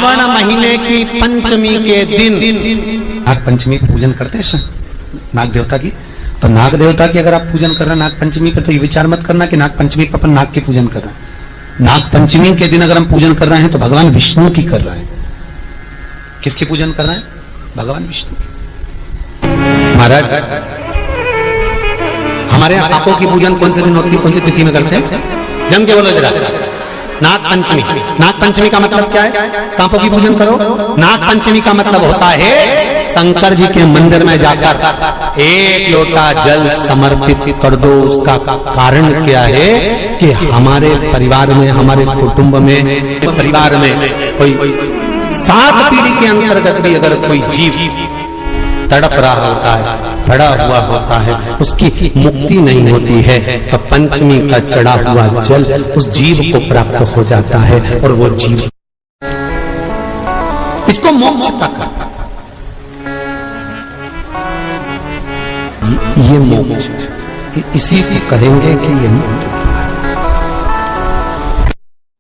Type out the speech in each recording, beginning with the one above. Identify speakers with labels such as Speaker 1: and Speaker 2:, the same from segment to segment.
Speaker 1: श्रावण महीने की पंचमी के दिन
Speaker 2: नाग पंचमी पूजन करते हैं नाग देवता की। तो नाग देवता की अगर आप पूजन कर रहे हैं नाग पंचमी पे, तो ये विचार मत करना कि नाग पंचमी पे अपन नाग की पूजन कर रहे हैं। नाग पंचमी के दिन अगर हम पूजन कर रहे हैं तो भगवान विष्णु की कर रहे हैं। किसकी पूजन कर रहे हैं? भगवान विष्णु। महाराज हमारे यहाँ सांपों की पूजन कौन से दिन होती है, कौन सी तिथि में करते हैं? जम के बोलो जरा। नाग पंचमी। नाग पंचमी का मतलब क्या है? सांपों की पूजन करो। नाग पंचमी का मतलब होता है शंकर जी के मंदिर में जाकर एक लोटा जल समर्पित कर दो। उसका कारण क्या है कि हमारे परिवार में, हमारे कुटुंब में, परिवार में कोई 7 पीढ़ी के अंतर्गत भी अगर कोई जीव तड़प रहा होता है, पड़ा हुआ होता है, उसकी मुक्ति नहीं होती है, तो पंचमी का चढ़ा हुआ जल उस जीव को प्राप्त हो जाता है और वो जीव इसको मोक्ष तक, ये मोक्ष इसी को कहेंगे कि ये मुक्ति।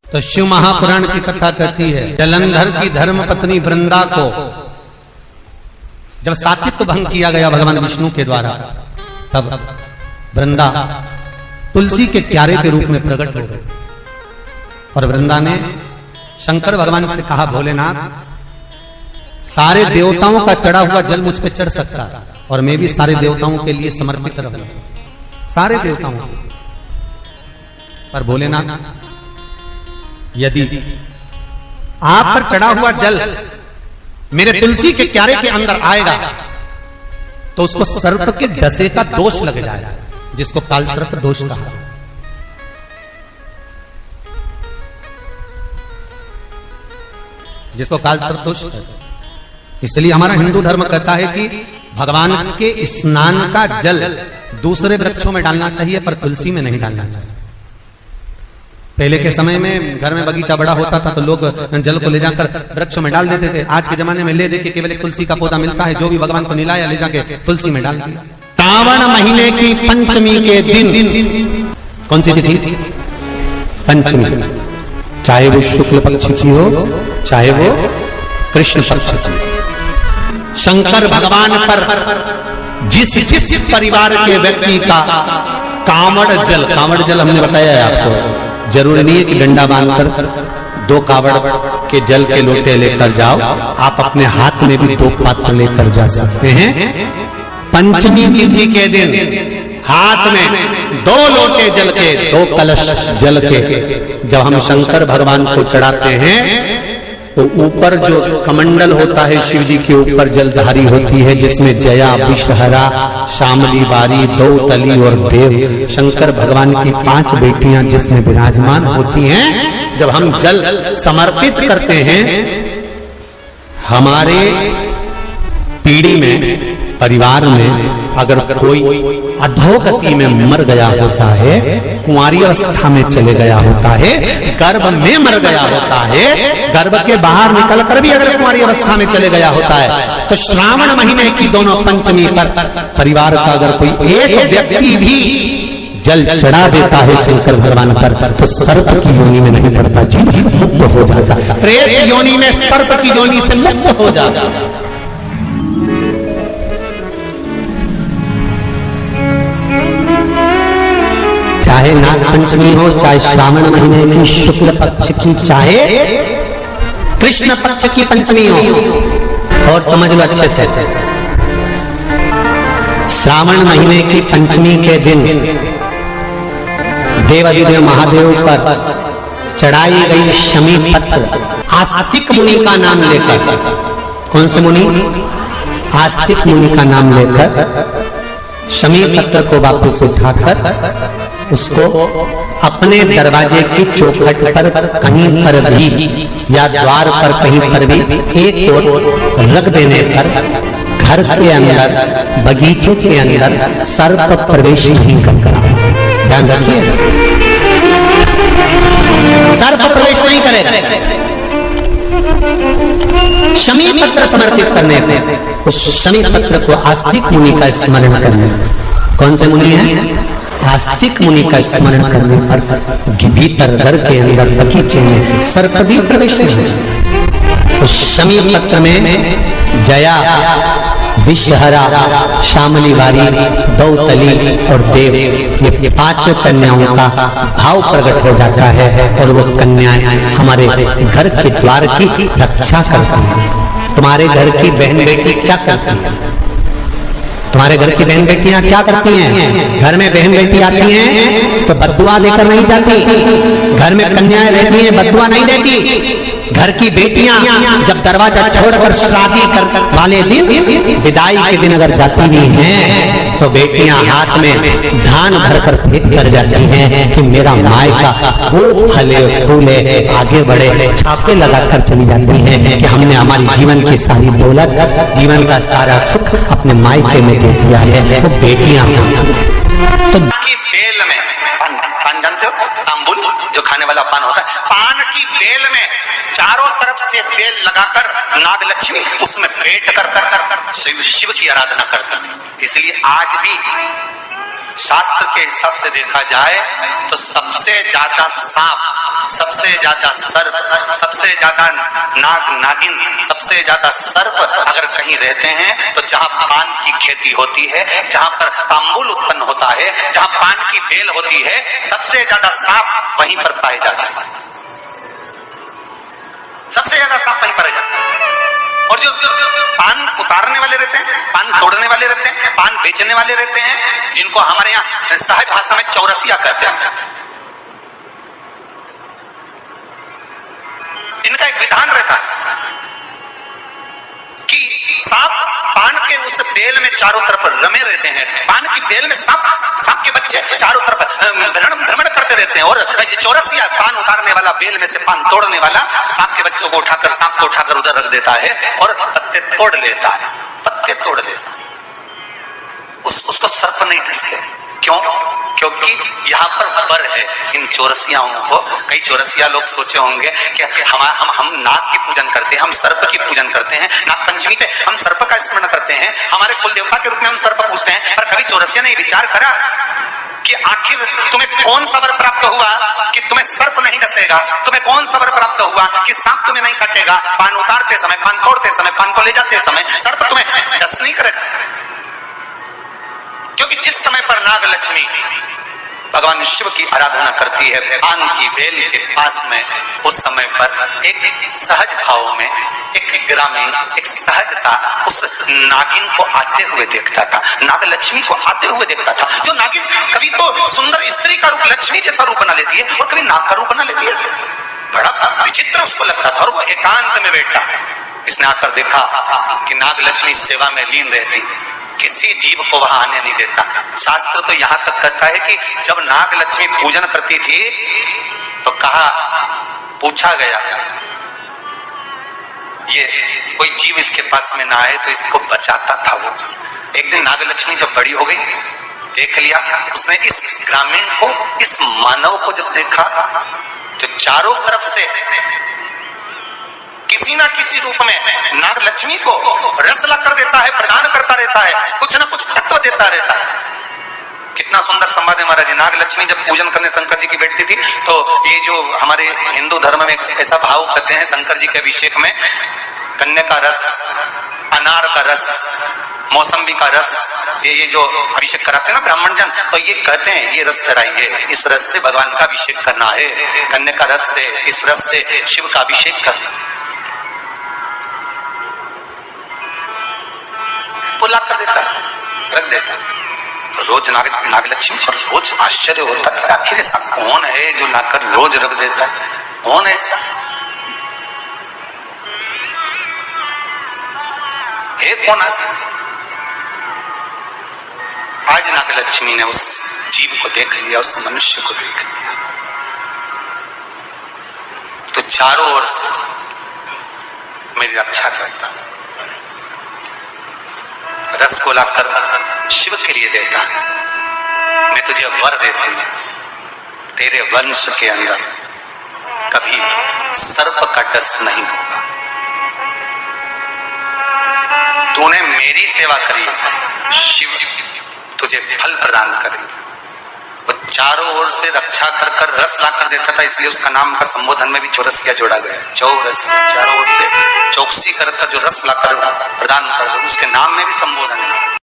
Speaker 2: तो शिव महापुराण की कथा कहती है जलंधर की धर्म पत्नी वृंदा को जब सात्वित्व भंग किया गया भगवान विष्णु के द्वारा, तब वृंदा तुलसी के क्यारे के रूप में प्रकट हो गई और वृंदा ने शंकर भगवान से कहा, भोलेनाथ सारे देवताओं का चढ़ा हुआ जल मुझ पे चढ़ सकता है और मैं भी सारे देवताओं के लिए समर्पित रहूंगा, सारे देवताओं को। पर भोलेनाथ यदि आप पर चढ़ा हुआ जल मेरे तुलसी के क्यारे के अंदर आएगा तो उसको सर्प के डसे का दोष लग जाएगा, जिसको काल सर्प दोष कहा। जिसको काल सर्प दोष कहते हैं। इसलिए हमारा हिंदू धर्म कहता है कि भगवान के स्नान का जल दूसरे वृक्षों में डालना चाहिए पर तुलसी में नहीं डालना चाहिए। पहले के समय में घर में बगीचा बड़ा होता था तो लोग जल को ले जाकर वृक्षों में डाल देते थे। आज के जमाने में ले दे के केवल एक तुलसी का पौधा मिलता है, जो भी भगवान को निलाया ले जाके तुलसी में डाल दिया। श्रावण महीने की पंचमी के दिन, कौन सी तिथि? पंचमी। चाहे वो शुक्ल पक्ष की हो चाहे वो कृष्ण पक्ष की। शंकर भगवान पर जिस परिवार के व्यक्ति का कांवड़ जल हमने बताया है आपको, जरूरी नहीं है कि डंडा बांधकर 2 कावड़ के जल के लोटे लेकर जाओ, आप अपने हाथ में भी 2 पात्र लेकर जा सकते हैं। पंचमी तिथि के दिन हाथ में 2 लोटे जल के, 2 कलश जल के जब हम शंकर भगवान को चढ़ाते हैं तो ऊपर जो कमंडल होता है शिव जी के ऊपर जलधारी होती है, जिसमें जया, विषहरा, शामली, बारी, दौतली और देव शंकर भगवान की 5 बेटियां जिसमें विराजमान होती हैं। जब हम जल समर्पित करते हैं, हमारे पीढ़ी में, परिवार में अगर कोई अधोगति में मर गया होता है, कुंवारी अवस्था में चले गया होता है, गर्भ में मर गया होता है, गर्भ के बाहर निकल कर भी अगर कुंवारी अवस्था में चले गया होता है, तो श्रावण महीने की दोनों पंचमी पर परिवार का अगर कोई एक व्यक्ति भी जल चढ़ा देता है शंकर भगवान पर, तो सर्प की योनि में नहीं पड़ता, जीव मुक्त हो जाता, प्रेत योनि में सर्प की योनि से मुक्त हो जाता। चाहे नाग पंचमी हो, चाहे श्रावण महीने की शुक्ल पक्ष की, चाहे कृष्ण पक्ष की पंचमी हो, और समझ लो अच्छे से, श्रावण महीने की पंचमी के दिन देवाधिदेव महादेव पर चढ़ाई गई शमी पत्र आस्तिक मुनि का नाम लेकर, कौन से मुनि? आस्तिक मुनि का नाम लेकर शमी पत्र को वापस उठाकर उसको अपने दरवाजे की चौखट पर कहीं पर भी या द्वार पर कहीं पर भी एक ओर रख देने पर घर के अंदर, बगीचे के अंदर सर्प प्रवेश नहीं करता। ध्यान रखिए, सर्प प्रवेश नहीं करेगा। शमी पत्र समर्पित करने पे उस शमी पत्र को आस्तिक मुनि का स्मरण करने, कौन से मुनि है? आस्तिक मुनि का स्मरण करने पर भीतर घर के अंदर बगीचे में सर्प भी प्रवेश नहीं। शमी पत्र में जया, विषहरा, श्यामली वारी, दौतली और देव, ये पांचों कन्याओं का भाव प्रकट हो जाता है और वो कन्याएं हमारे घर के द्वार की रक्षा करती हैं। तुम्हारे घर की बहन बेटी क्या करती है? तुम्हारे घर की बहन बेटियां क्या करती हैं? घर में बहन बेटी आती हैं तो बद्दुआ देकर नहीं जाती। घर में कन्याएं रहती हैं, बद्दुआ नहीं देती। घर की बेटियां जब दरवाजा छोड़कर शादी कर वाले दिन, विदाई के दिन अगर जाती भी हैं तो बेटियां हाथ में धान भरकर फेंक कर जाती हैं कि मेरा मायका खूब फले फूले आगे बढ़े। छापे लगाकर चली जाती हैं कि हमने हमारी जीवन की सारी दौलत, जीवन का सारा सुख अपने मायके में दे दिया है। वो बेटियां तो
Speaker 3: की बेल में पान जानते हो, तांबुल जो खाने वाला पान होता है, पान की बेल में चारों तरफ से बेल लगाकर नाग लक्ष्मी उसमें भेंट कर शिव की आराधना करती थी। इसलिए आज भी शास्त्र के हिसाब से देखा जाए तो सबसे ज्यादा सांप, सबसे ज्यादा सर्प, सबसे ज्यादा नाग नागिन, सबसे ज्यादा सर्प अगर कहीं रहते हैं तो जहां पान की खेती होती है, जहां पर तांबुल उत्पन्न होता है, जहां पान की बेल होती है, सबसे ज्यादा सांप वहीं पर पाए जाते हैं। सबसे ज्यादा सांप वहीं पाए जाते हैं। और जो पान उतारने वाले रहते हैं, पान तोड़ने वाले रहते हैं, पान बेचने वाले रहते हैं, जिनको हमारे यहाँ सहज भाषा में चौरसिया कहते हैं, इनका एक विधान रहता है कि सांप पान के उस बेल में चारों तरफ रमे रहते हैं। पान की बेल में सांप के बच्चे चारों तरफ भ्रमण करते रहते हैं। और चौरसिया पान उतारने वाला, बेल में से पान तोड़ने वाला, सांप के बच्चों को उठाकर, सांप को उठाकर उधर रख देता है और पत्ते तोड़ लेता है, पत्ते तोड़ लेता है। उसको सर्प नहीं डसते। क्यों? क्योंकि यहाँ पर वर है इन चौरसियाओं को। कई चौरसिया लोग सोचे होंगे कि हम नाग की पूजन करते हैं, हम सर्प की पूजन करते हैं, नाग पंचमी पे हम सर्प का स्मरण करते हैं, हमारे कुल देवता के रूप में हम सर्प पूजते हैं। पर कभी चौरसिया ने विचार करा कि आखिर तुम्हें कौन सा वर प्राप्त हुआ कि तुम्हें सर्प नहीं डसेगा? तुम्हें कौन सा वर प्राप्त हुआ कि सांप तुम्हें नहीं काटेगा? पान उतारते समय, पान तोड़ते समय, पान को ले जाते समय सर्प तुम्हें डस नहीं करेगा। क्योंकि जिस समय पर नाग लक्ष्मी भगवान शिव की आराधना करती है पान की बेल के पास में, उस समय पर एक सहज भाव में, एक ग्रामीण, एक सहजता उस नागिन को आते हुए देखता था, नाग लक्ष्मी को आते हुए देखता था। जो नागिन कभी तो सुंदर स्त्री का रूप, लक्ष्मी जैसा रूप बना लेती है और कभी नाग का रूप बना लेती है। बड़ा विचित्र उसको लगता था। और वो एकांत में बैठा, इसने आकर देखा कि नाग लक्ष्मी सेवा में लीन रहती, किसी जीव को वहां आने नहीं देता। शास्त्र तो यहां तक कहता है कि जब नाग लक्ष्मी पूजन करती थी तो कहा, पूछा गया ये कोई जीव इसके पास में ना आए तो इसको बचाता था वो। एक दिन नाग लक्ष्मी जब बड़ी हो गई, देख लिया उसने इस ग्रामीण को, इस मानव को जब देखा तो चारों तरफ से किसी ना किसी रूप में नाग लक्ष्मी को रस ला कर देता है, प्रदान करता रहता है, कुछ ना कुछ तत्व देता रहता है। कितना सुंदर संवाद है महाराज जी। नाग लक्ष्मी जब पूजन करने शंकर जी की बैठती थी तो ये जो हमारे हिंदू धर्म में ऐसा भाव करते हैं, शंकर जी के अभिषेक में कन्या का रस, अनार का रस, मौसम्बी का रस, ये जो अभिषेक कराते हैं ना ब्राह्मण जन, तो ये कहते हैं ये रस चढ़ाइए, इस रस से भगवान का अभिषेक करना है, कन्या का रस से, इस रस से शिव का अभिषेक करना। ला कर देता है, रख देता है। तो रोज नाग लक्ष्मी पर रोज आश्चर्य होता है, आखिर ऐसा कौन है जो लाकर रोज रख देता है? कौन है ऐसा? है कौन ऐसा? आज नाग लक्ष्मी ने उस जीव को देख लिया, उस मनुष्य को देख लिया, तो चारों ओर से मेरी रक्षा करता है, रस को लाकर शिव के लिए देता है। मैं तुझे वर देती हूं, तेरे वंश के अंदर कभी सर्प का डस नहीं होगा। तूने मेरी सेवा करी, शिव तुझे फल प्रदान करेंगे। वो चारों ओर से रक्षा कर कर रस ला कर देता था, इसलिए उसका नाम का संबोधन में भी चौरसिया जोड़ा गया। चौरसिया, चारों ओर से चौकसी कर जो रस ला कर प्रदान कर दो, उसके नाम में भी संबोधन है।